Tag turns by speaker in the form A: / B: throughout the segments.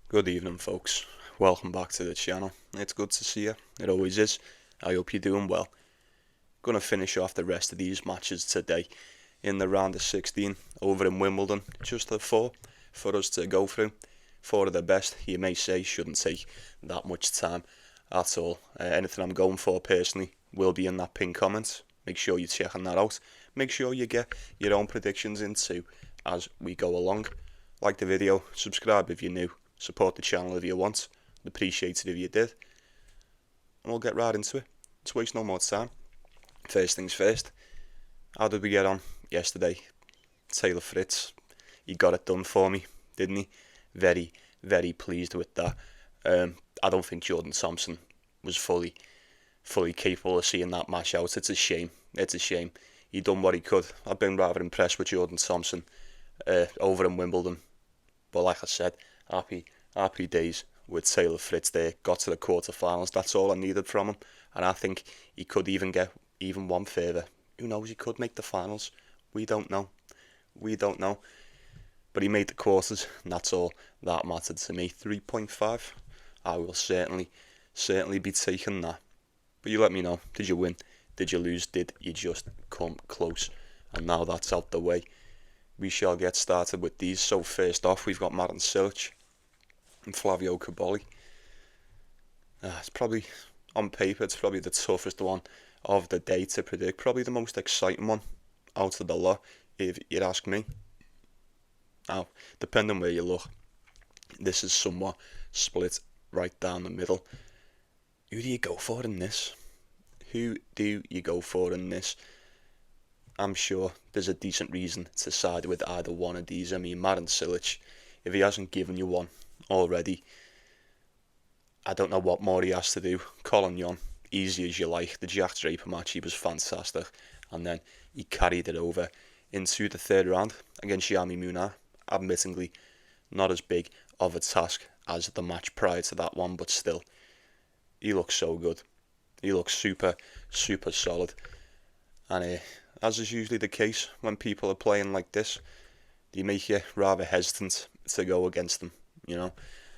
A: Good evening, folks. Welcome back to the channel. It's good to see you. It always is. I hope you're doing well. Gonna finish off the rest of these matches today in the round of 16 over in Wimbledon. Just the four for us to go through. Four of the best, you may say, shouldn't take that much time at all. Anything I'm going for personally will be in that pinned comment. Make sure you're checking that out. Make sure you get your own predictions in too as we go along. Like the video, subscribe if you're new. Support the channel if you want. I'd appreciate it if you did. And we'll get right into it. Let's waste no more time. First things first. How did we get on yesterday? Taylor Fritz, he got it done for me, didn't he? Very, very pleased with that. I don't think Jordan Thompson was fully capable of seeing that match out. It's a shame. It's a shame. He done what he could. I've been rather impressed with Jordan Thompson over in Wimbledon. But like I said, happy days with Taylor Fritz there. Got to the quarterfinals. That's all I needed from him. And I think he could even get even one further. Who knows? He could make the finals. We don't know. But he made the quarters, and that's all that mattered to me. 3.5. I will certainly be taking that. But you let me know. Did you win? Did you lose? Did you just come close? And now that's out the way, we shall get started with these. So first off, we've got Cillic and Flavio Cobolli. It's probably, on paper, it's probably the toughest one of the day to predict. Probably the most exciting one out of the lot, if you'd ask me. Now, depending where you look, this is somewhat split right down the middle. Who do you go for in this? I'm sure there's a decent reason to side with either one of these. I mean, Cillic, if he hasn't given you one already, I don't know what more he has to do. Colin Yon, easy as you like. The Jack Draper match, he was fantastic. And then he carried it over into the third round against Yami Munar. Admittingly, not as big of a task as the match prior to that one, but still, he looks so good. He looks super solid. And as is usually the case when people are playing like this, they make you rather hesitant to go against them, you know.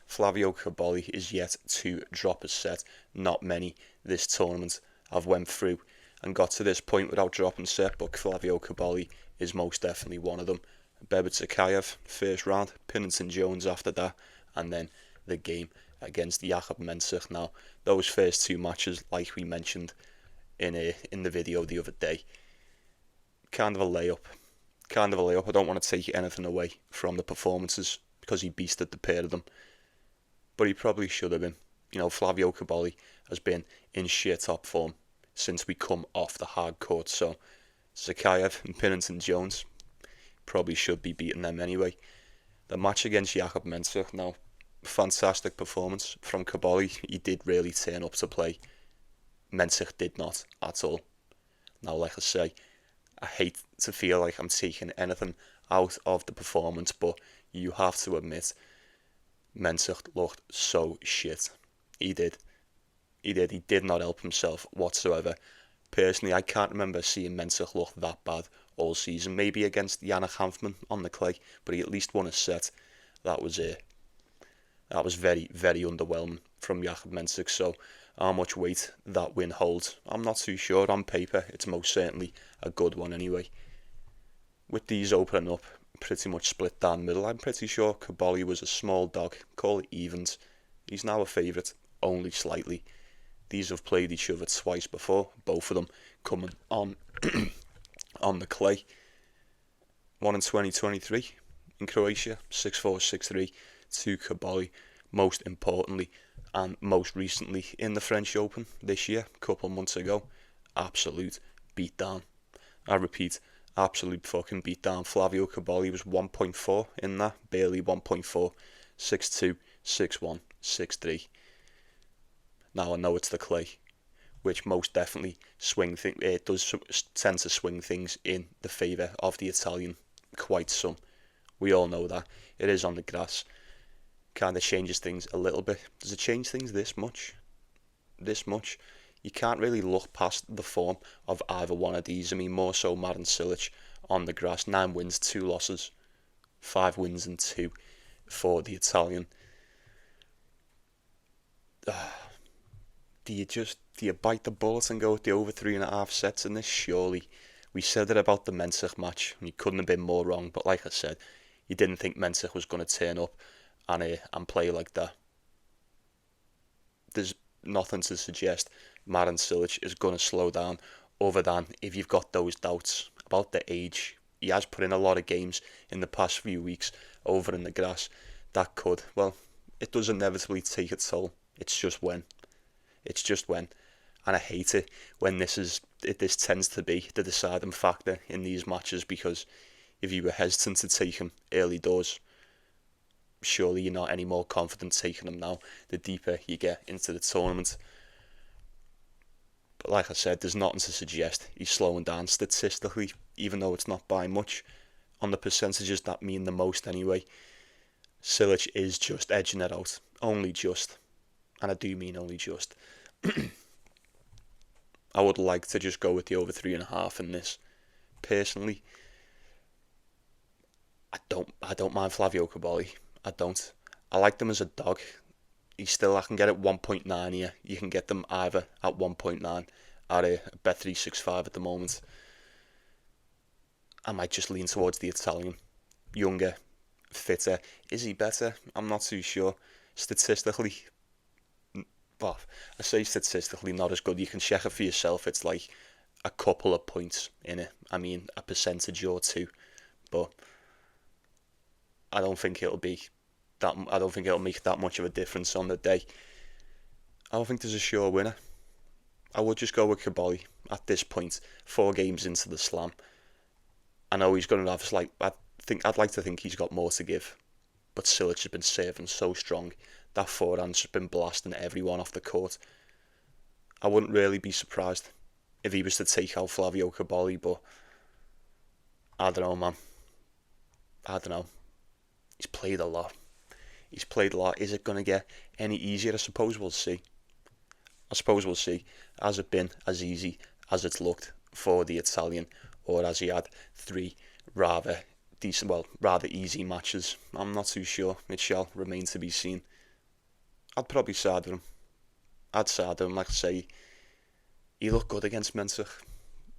A: Flavio Cobolli is yet to drop a set. Not many this tournament have went through and got to this point without dropping set, but Flavio Cobolli is most definitely one of them. Bebet first round, Pennington Jones after that, and then the game against Jakob Mensah. Now, those first two matches, like we mentioned in the video the other day, kind of a layup. I don't want to take anything away from the performances because he beasted the pair of them, but he probably should have been. You know, Flavio Cobolli has been in sheer top form since we come off the hard court, so Zakayev and Pennington Jones probably should be beating them anyway. The match against Jakob Mensah, now, fantastic performance from Cobolli. He did really turn up to play. Mensah did not at all. Now, like I say, I hate to feel like I'm taking anything out of the performance, but you have to admit, Mensah looked so shit. He did. He did not help himself whatsoever. Personally, I can't remember seeing Mensah look that bad all season. Maybe against Yannick Hanfmann on the clay, but he at least won a set. That was very, very underwhelming from Jakob Mensah. So how much weight that win holds, I'm not too sure. On paper, it's most certainly a good one anyway. With these opening up, pretty much split down the middle, I'm pretty sure Cobolli was a small dog. Call it evens. He's now a favourite, only slightly. These have played each other twice before, both of them coming on on the clay. One in 2023 in Croatia, 6-4, 6-3 to Cobolli. Most importantly, and most recently in the French Open this year, a couple months ago, absolute beatdown. I repeat, absolute fucking beatdown. Flavio Cobolli was 1.4 in that, barely 1.4, 6-2, 6-1, 6-3. Now I know it's the clay, which most definitely it does tend to swing things in the favour of the Italian quite some. We all know that. It is on the grass. Kind of changes things a little bit. Does it change things this much? You can't really look past the form of either one of these. I mean, more so Cillic on the grass. 9 wins, 2 losses. 5 wins and 2 for the Italian. Do you bite the bullet and go with the over 3.5 sets in this? Surely. We said it about the Mensah match, and you couldn't have been more wrong. But like I said, you didn't think Mensah was going to turn up and play like that. There's nothing to suggest Marin Cilic is going to slow down, other than if you've got those doubts about the age. He has put in a lot of games in the past few weeks over in the grass. That could, well, it does inevitably take its toll. It's just when. It's just when. And I hate it when this tends to be the deciding factor in these matches, because if you were hesitant to take him early doors, surely you're not any more confident taking him now, the deeper you get into the tournament. But like I said, there's nothing to suggest he's slowing down statistically, even though it's not by much. On the percentages that mean the most anyway, Cillic is just edging it out. Only just. And I do mean only just. I would like to just go with the over 3.5 in this. Personally, I don't mind Flavio Cobolli. I don't. I like them as a dog. I can get at 1.9 here. You can get them either at 1.9 at a Bet365 at the moment. I might just lean towards the Italian. Younger, fitter. Is he better? I'm not too sure. Statistically, well, I say statistically not as good. You can check it for yourself. It's like a couple of points in it. I mean, a percentage or two. But I don't think it'll make that much of a difference on the day. I don't think there's a sure winner. I would just go with Cobolli at this point, 4 games into the slam. I know he's going to have I'd like to think he's got more to give, but Cillic has been serving so strong. That forehand's just been blasting everyone off the court. I wouldn't really be surprised if he was to take out Flavio Cobolli, but I don't know, man. I don't know. He's played a lot. Is it going to get any easier? I suppose we'll see. Has it been as easy as it's looked for the Italian, or has he had 3 rather easy matches? I'm not too sure. It shall remain to be seen. I'd probably side with him. Like I say, he looked good against Mensah.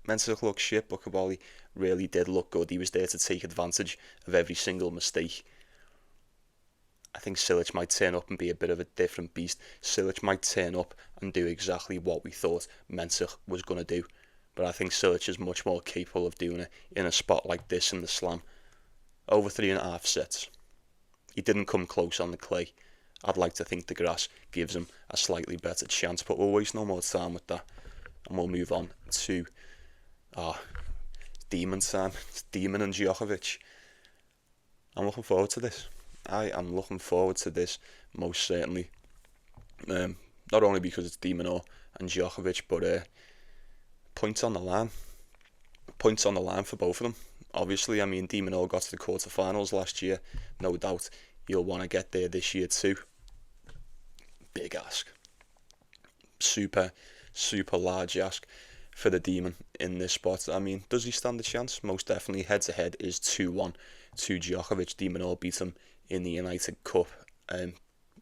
A: Mensah looked shit, but Cobolli really did look good. He was there to take advantage of every single mistake. I think Cillic might turn up and be a bit of a different beast. Cillic might turn up and do exactly what we thought Mensah was going to do. But I think Cillic is much more capable of doing it in a spot like this in the slam. Over 3.5 sets. He didn't come close on the clay. I'd like to think the grass gives him a slightly better chance, but we'll waste no more time with that. And we'll move on to Demon time. It's Demon and Djokovic. I'm looking forward to this. I am looking forward to this, most certainly. Not only because it's Demon and Djokovic, but points on the line. Points on the line for both of them. Obviously, I mean, Demon got to the quarterfinals last year. No doubt he'll want to get there this year too. Big ask. Super large ask for the Demon in this spot. I mean, does he stand a chance? Most definitely. Head to head is 2-1 to Djokovic. Demon beat him in the United Cup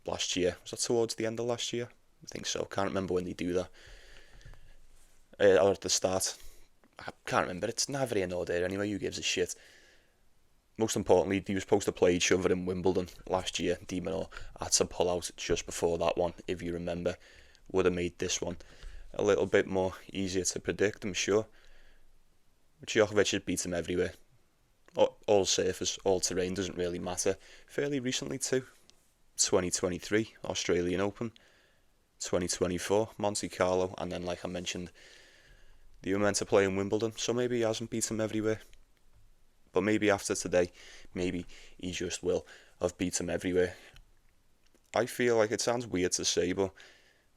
A: last year. Was that towards the end of last year? I think so. Can't remember when they do that. Or at the start. I can't remember. It's neither here nor there anyway. Who gives a shit? Most importantly, he was supposed to play each other in Wimbledon last year. Demon had to pull out just before that one, if you remember. Would have made this one a little bit more easier to predict, I'm sure. Djokovic has beat him everywhere. All surface, all terrain, doesn't really matter. Fairly recently too. 2023 Australian Open, 2024 Monte Carlo, and then, like I mentioned, they were meant to play in Wimbledon, so maybe he hasn't beat him everywhere. But maybe after today, maybe he just will have beat him everywhere. I feel like it sounds weird to say, but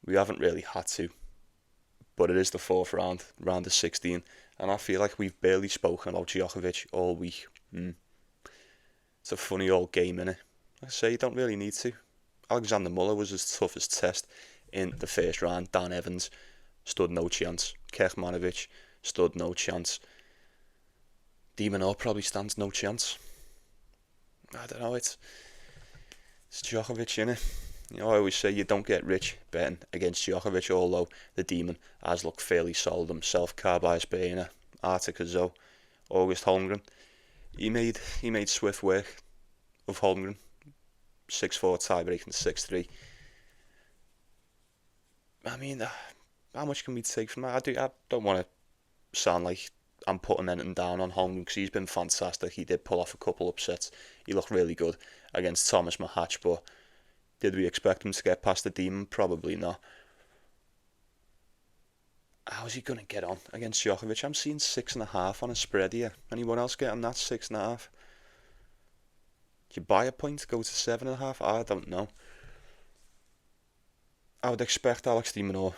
A: we haven't really had to. But it is the 4th round, round of 16, and I feel like we've barely spoken about Djokovic all week. It's a funny old game, innit? Like I say, you don't really need to. Alexander Muller was his toughest test in the first round. Dan Evans stood no chance. Kekmanovic stood no chance. Demon probably stands no chance. I don't know, it's Djokovic, innit? I always say you don't get rich betting against Djokovic, although the Demon has looked fairly solid himself. Carbis Baena, Arctic Zo, August Holmgren. He made swift work of Holmgren. 6-4 tie-breaking 6-3. I mean, how much can we take from that? I don't want to sound like I'm putting anything down on Holmgren because he's been fantastic. He did pull off a couple upsets. He looked really good against Thomas Mahatch, but did we expect him to get past the Demon? Probably not. How's he going to get on against Djokovic? I'm seeing 6.5 on a spread here. Anyone else getting that 6.5? Do you buy a point, go to 7.5? I don't know. I would expect Alex de Minaur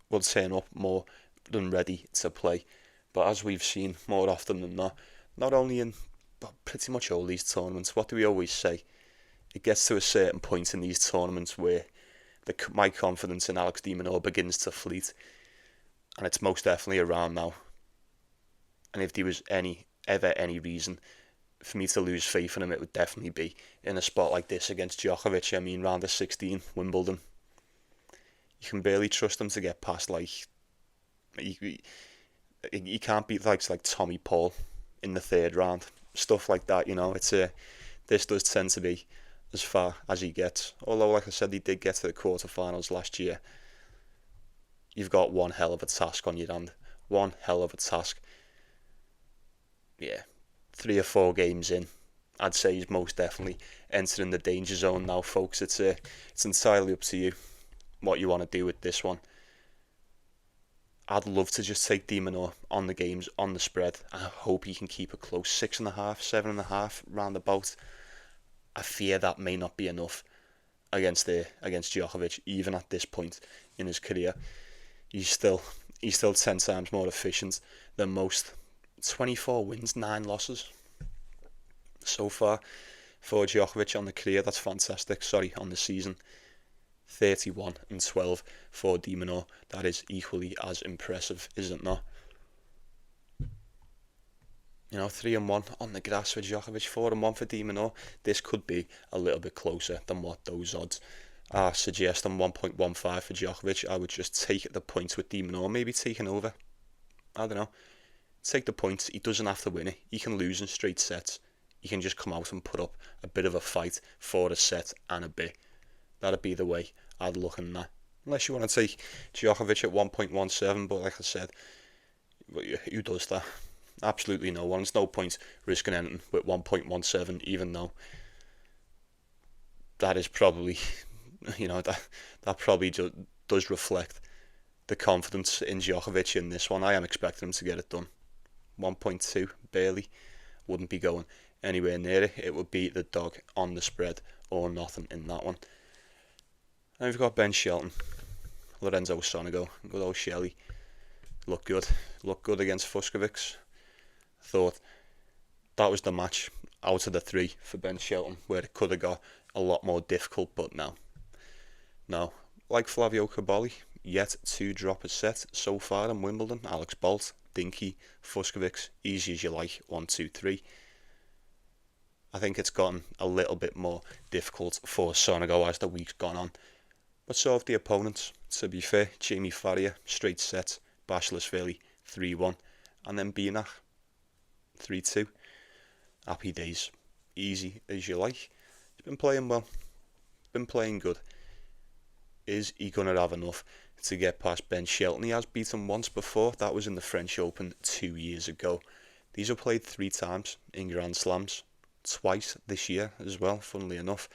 A: will turn up more than ready to play. But as we've seen more often than not only in but pretty much all these tournaments, what do we always say? It gets to a certain point in these tournaments where my confidence in Alex de Minaur begins to fleet. And it's most definitely around now. And if there was ever any reason for me to lose faith in him, it would definitely be in a spot like this against Djokovic. I mean, round of 16, Wimbledon. You can barely trust him to get past, like, you can't beat likes like Tommy Paul in the third round. Stuff like that, this does tend to be as far as he gets. Although, like I said, he did get to the quarterfinals last year. You've got one hell of a task on your hand. One hell of a task. Yeah, 3 or 4 games in, I'd say he's most definitely entering the danger zone now, folks. It's entirely up to you what you want to do with this one. I'd love to just take de Minaur on the games, on the spread. I hope he can keep it close. 6.5, 7.5, roundabout. I fear that may not be enough against Djokovic, even at this point in his career. He's still 10 times more efficient than most. 24 wins, 9 losses so far for Djokovic on the career. That's fantastic. On the season. 31-12 for de Minaur. That is equally as impressive, is it not? 3-1 on the grass for Djokovic, 4-1 for de Minaur. This could be a little bit closer than what those odds are suggesting. 1.15 for Djokovic. I would just take the points with de Minaur, maybe taking over. I don't know. Take the points. He doesn't have to win it. He can lose in straight sets. He can just come out and put up a bit of a fight for a set and a bit. That'd be the way I'd look in that. Unless you want to take Djokovic at 1.17, but like I said, who does that? Absolutely no one. There's no point risking anything with 1.17, even though that is probably, that probably does reflect the confidence in Djokovic in this one. I am expecting him to get it done. 1.2, barely. Wouldn't be going anywhere near it. It would be the dog on the spread or nothing in that one. And we've got Ben Shelton, Lorenzo Sonego, good old Shelly. Looked good against Fuskovic. Thought that was the match out of the 3 for Ben Shelton, where it could have got a lot more difficult, but no. Like Flavio Cobolli, yet to drop a set so far in Wimbledon. Alex Bolt, Dinky, Fuskovic, easy as you like, 1, 2, 3. I think it's gotten a little bit more difficult for Sonego as the week's gone on. But so have the opponents, to be fair. Jamie Farrier, straight set, Bashlasvili, 3-1. And then Binach, 3-2. Happy days. Easy as you like. He's been playing well. Been playing good. Is he going to have enough to get past Ben Shelton? He has beaten once before. That was in the French Open 2 years ago. These are played 3 times in Grand Slams. Twice this year as well, funnily enough.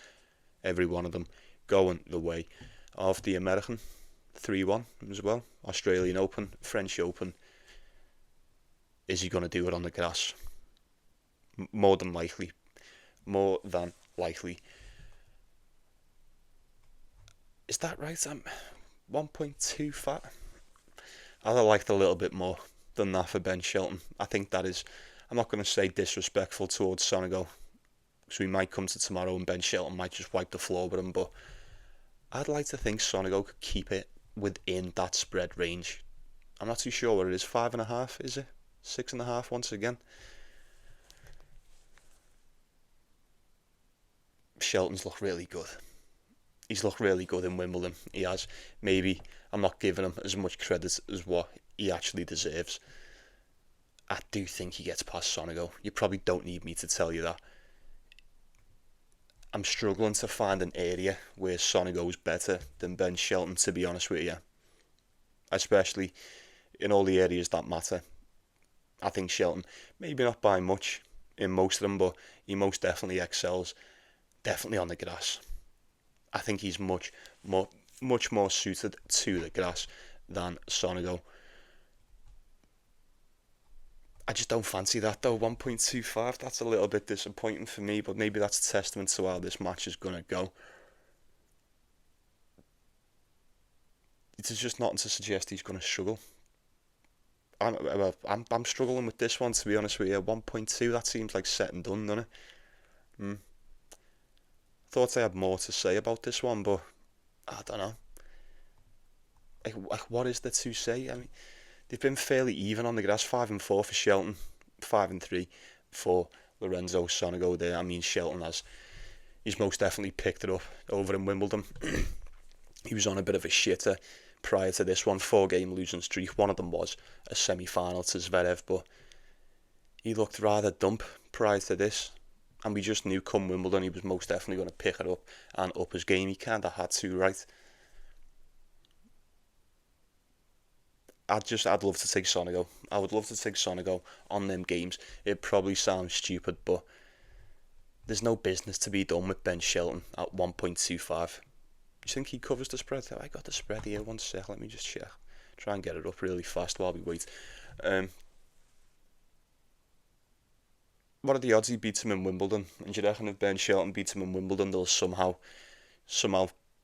A: Every one of them going the way of the American. 3-1 as well. Australian Open, French Open. Is he going to do it on the grass? More than likely. Is that right? I'm 1.2 fat. I'd have liked a little bit more than that for Ben Shelton. I think that is, I'm not going to say disrespectful towards Sonego, because we might come to tomorrow and Ben Shelton might just wipe the floor with him, but I'd like to think Sonego could keep it within that spread range. I'm not too sure what it is. 5.5, is it? 6.5 once again. Shelton's look really good. He's looked really good in Wimbledon. He has. Maybe I'm not giving him as much credit as what he actually deserves. I do think he gets past Sonego. You probably don't need me to tell you that. I'm struggling to find an area where Sonego's better than Ben Shelton, to be honest with you. Especially in all the areas that matter. I think Shelton, maybe not by much in most of them, but he most definitely excels. Definitely on the grass. I think he's much more suited to the grass than Sonego. I just don't fancy that though. 1.25, that's a little bit disappointing for me, but maybe that's a testament to how this match is going to go. It's just nothing to suggest he's going to struggle. I'm struggling with this one, to be honest with you. 1.2, that seems like set and done, doesn't it? Thought I had more to say about this one, but I don't know. What is there to say? I mean, they've been fairly even on the grass. 5-4 for Shelton, 5-3 for Lorenzo Sonego there. I mean, Shelton he's most definitely picked it up over in Wimbledon. He was on a bit of a shitter prior to this one, 4-game losing streak. One of them was a semi-final to Zverev, but he looked rather dump prior to this. And we just knew come Wimbledon he was most definitely going to pick it up and up his game. He kind of had to, right? I'd love to take Sonego. I would love to take Sonego on them games. It probably sounds stupid, but there's no business to be done with Ben Shelton at 1.25. You think he covers the spread? I got the spread here. One sec. Let me just check. Try and get it up really fast while we wait. What are the odds he beats him in Wimbledon? And do you reckon if Ben Shelton beats him in Wimbledon, they'll somehow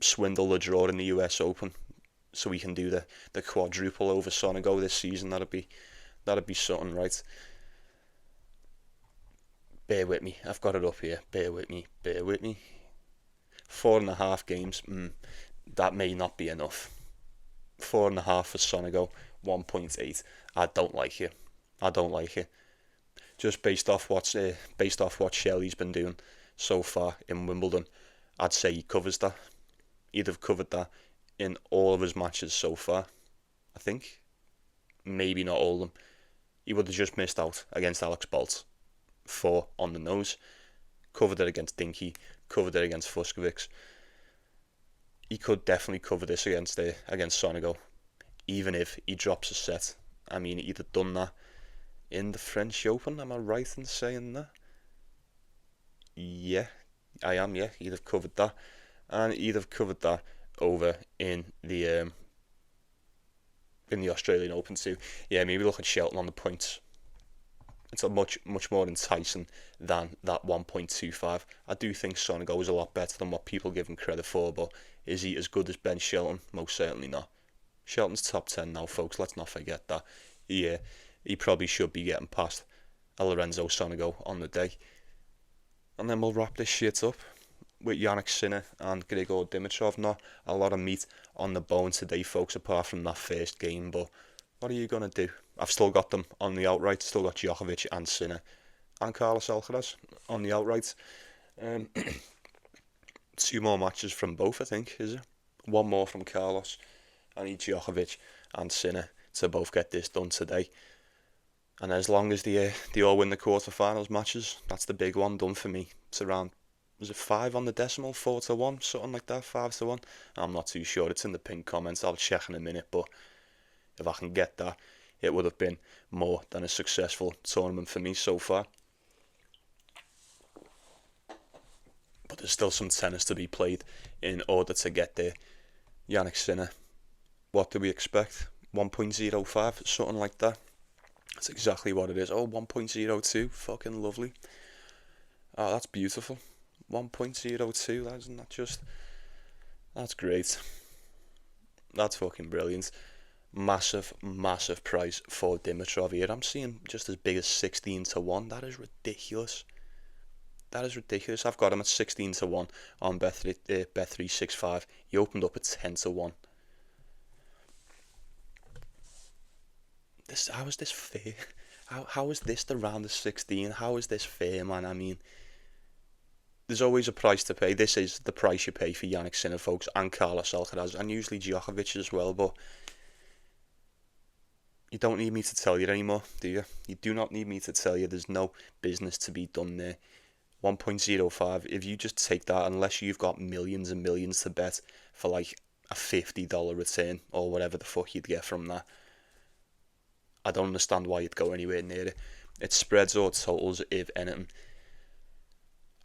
A: swindle the draw in the US Open, so we can do the quadruple over Sonego this season? That'd be something, right? Bear with me. I've got it up here. Bear with me. 4.5 games. That may not be enough. 4.5 for Sonego. 1.8. I don't like it. Just based off what Shelley's been doing so far in Wimbledon, I'd say he covers that. He'd have covered that in all of his matches so far. I think. Maybe not all of them. He would have just missed out against Alex Bolt. 4 on the nose. Covered it against Dinky. Covered it against Fuskovic. He could definitely cover this against Sonego, even if he drops a set. I mean, he'd have done that in the French Open. Am I right in saying that? Yeah, I am. Yeah, he'd have covered that, and he'd have covered that over in the Australian Open too. Yeah, maybe look at Shelton on the points. It's a much more enticing than that 1.25. I do think Sonego is a lot better than what people give him credit for, but is he as good as Ben Shelton? Most certainly not. Shelton's top 10 now, folks. Let's not forget that. He probably should be getting past Lorenzo Sonego on the day. And then we'll wrap this shit up with Jannik Sinner and Grigor Dimitrov. Not a lot of meat on the bone today, folks, apart from that first game, but what are you going to do? I've still got them on the outright. Still got Djokovic and Sinner and Carlos Alcaraz on the outright. 2 more matches from both, I think, is it? 1 more from Carlos. I need Djokovic and Sinner to both get this done today. And as long as they all win the quarterfinals matches, that's the big one done for me. It's around, was it 5 on the decimal, 4-1, something like that, 5-1. I'm not too sure. It's in the pinned comments. I'll check in a minute, but if I can get that, it would have been more than a successful tournament for me so far. But there's still some tennis to be played in order to get there. Jannik Sinner, what do we expect? 1.05, something like that. That's exactly what it is. 1.02, fucking lovely. Oh, that's beautiful. 1.02, isn't that just... That's great. That's fucking brilliant. Massive price for Dimitrov here. I'm seeing just as big as 16-1. That is ridiculous. I've got him at 16-1 on Bet365. He opened up at 10-1. How is this fair? How is this the round of 16? How is this fair, man? I mean, there's always a price to pay. This is the price you pay for Jannik Sinner, folks, and Carlos Alcaraz, and usually Djokovic as well, but you don't need me to tell you anymore, do you? You do not need me to tell you there's no business to be done there. 1.05, if you just take that, unless you've got millions and millions to bet for like a $50 return or whatever the fuck you'd get from that, I don't understand why you'd go anywhere near it. It's spreads or totals, if anything.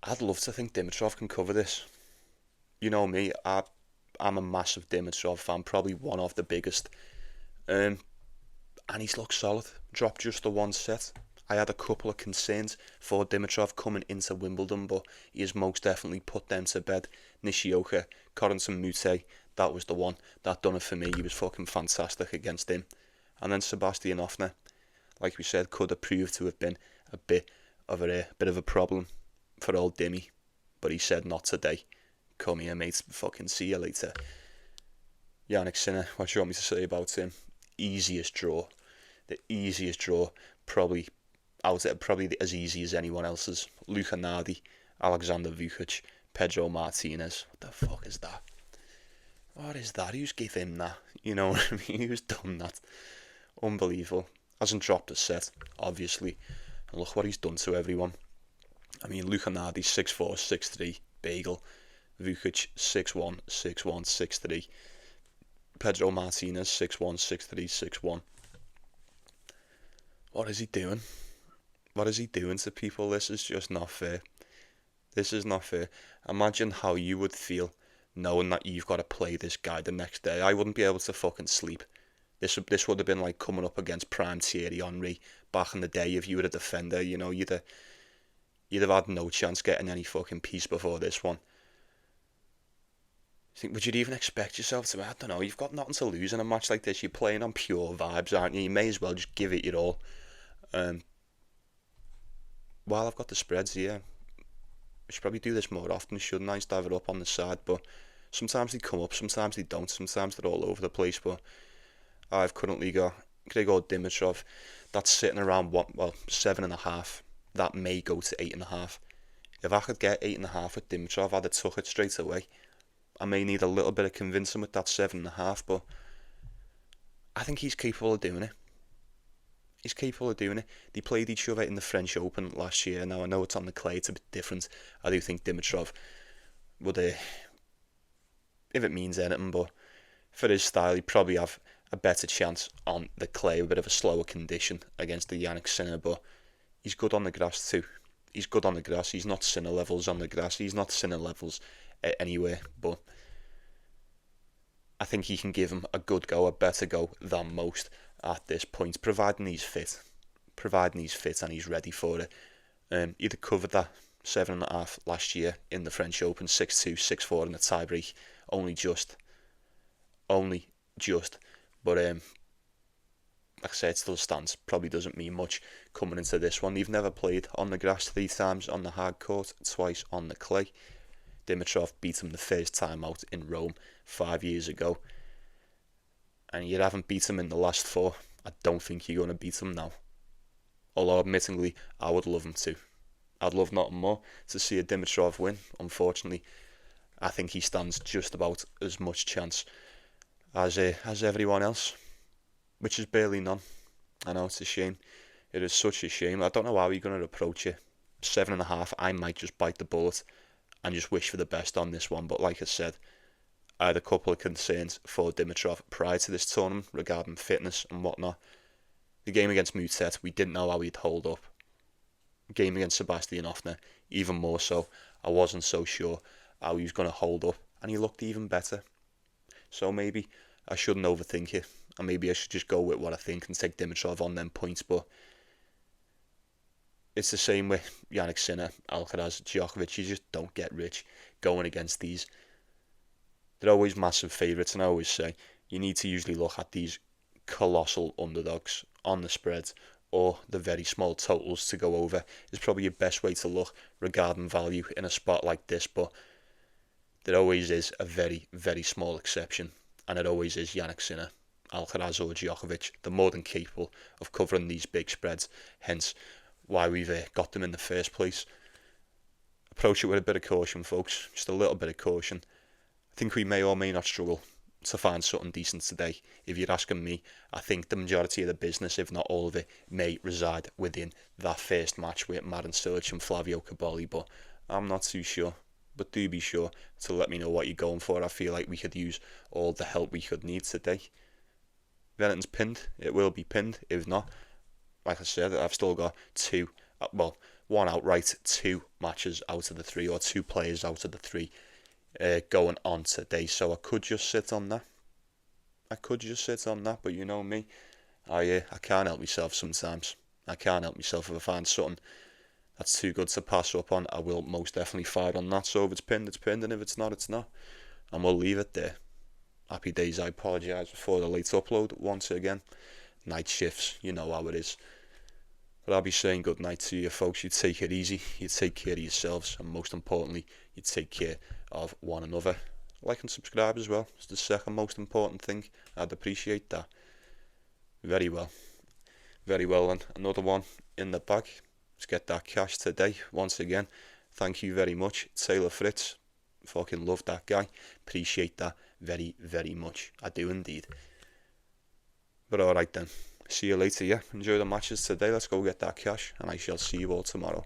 A: I'd love to think Dimitrov can cover this. You know me, I'm a massive Dimitrov fan, probably one of the biggest. And he's looked solid. Dropped just the one set. I had a couple of concerns for Dimitrov coming into Wimbledon, but he has most definitely put them to bed. Nishioka, Corentin Moutet, that was the one. That done it for me. He was fucking fantastic against him. And then Sebastian Offner, like we said, could have proved to have been a bit of a problem for old Dimmy, but he said not today. Come here, mate. Fucking see you later. Jannik Sinner, what do you want me to say about him? Easiest draw. The easiest draw, probably as easy as anyone else's. Luka Nardi, Alexander Vukic, Pedro Martinez. What the fuck is that? What is that? Who's give him that? You know what I mean? Who's done that? Unbelievable. Hasn't dropped a set, obviously. And look what he's done to everyone. I mean, Luka Nardi, 6'4", 6'3", bagel. Vukic, 6'1", 6'1", 6'3". Pedro Martinez, 6'1", 6'3", 6'1". What is he doing? What is he doing to people? This is just not fair. This is not fair. Imagine how you would feel knowing that you've got to play this guy the next day. I wouldn't be able to fucking sleep. This would have been like coming up against prime Thierry Henry back in the day if you were a defender. You know, you'd have had no chance getting any fucking peace before this one. Would you even expect yourself to? I don't know. You've got nothing to lose in a match like this. You're playing on pure vibes, aren't you? You may as well just give it your all. While I've got the spreads here, I should probably do this more often, shouldn't I? Just have it up on the side, but sometimes they come up, sometimes they don't, sometimes they're all over the place, but I've currently got Grigor Dimitrov. That's sitting around 7.5. That may go to 8.5. If I could get 8.5 with Dimitrov, I'd have took it straight away. I may need a little bit of convincing with that 7.5, but I think he's capable of doing it. He's capable of doing it. They played each other in the French Open last year. Now, I know it's on the clay, it's a bit different. I do think Dimitrov would, if it means anything, but for his style, he'd probably have a better chance on the clay, a bit of a slower condition against the Jannik Sinner, but he's good on the grass too. He's good on the grass. He's not Sinner levels on the grass. He's not Sinner levels anywhere, but I think he can give him a good go, a better go than most at this point, providing he's fit, and he's ready for it. He'd have covered that 7.5 last year in the French Open, 6-2, 6-4 in the tiebreak, only just. But like I say, it still stands. Probably doesn't mean much coming into this one. They've never played on the grass 3 times on the hard court, twice on the clay. Dimitrov beat him the first time out in Rome 5 years ago. And you haven't beat him in the last 4. I don't think you're going to beat him now. Although, admittingly, I would love him to. I'd love nothing more to see a Dimitrov win. Unfortunately, I think he stands just about as much chance as everyone else, which is barely none. I know, it's a shame. It is such a shame. I don't know how you're going to approach it. 7.5, I might just bite the bullet and just wish for the best on this one. But like I said, I had a couple of concerns for Dimitrov prior to this tournament regarding fitness and whatnot. The game against Moutet, we didn't know how he'd hold up. The game against Sebastian Offner, even more so. I wasn't so sure how he was going to hold up, and he looked even better. So maybe I shouldn't overthink it, and maybe I should just go with what I think and take Dimitrov on them points. But it's the same with Jannik Sinner, Alcaraz, Djokovic. You just don't get rich going against these. They're always massive favourites, and I always say you need to usually look at these colossal underdogs on the spread or the very small totals to go over is probably your best way to look regarding value in a spot like this. But there always is a very, very small exception, and it always is Jannik Sinner, Alcaraz or Djokovic. They're more than capable of covering these big spreads, hence why we've got them in the first place. approach it with a bit of caution, folks. Just a little bit of caution. I think we may or may not struggle to find something decent today. If you're asking me, I think the majority of the business, if not all of it, may reside within that first match with Marin Cilic and Flavio Cobolli, but I'm not too sure. But do be sure to let me know what you're going for. I feel like we could use all the help we could need today. If anything's pinned, it will be pinned. If not, like I said, I've still got one outright, 2 matches out of the 3, or 2 players out of the 3 going on today. So I could just sit on that. But you know me, I can't help myself sometimes. I can't help myself. If I find something that's too good to pass up on, I will most definitely fire on that. So if it's pinned, it's pinned, and if it's not, it's not. And we'll leave it there. Happy days. I apologise for the late upload once again. Night shifts, you know how it is. But I'll be saying good night to you, folks. You take it easy, you take care of yourselves, and most importantly, you take care of one another. Like and subscribe as well. It's the second most important thing. I'd appreciate that. Very well. Very well then. Another one in the bag. Let's get that cash today. Once again, thank you very much, Taylor Fritz. Fucking love that guy. Appreciate that very, very much. I do indeed. But alright then. See you later, yeah? Enjoy the matches today. Let's go get that cash, and I shall see you all tomorrow.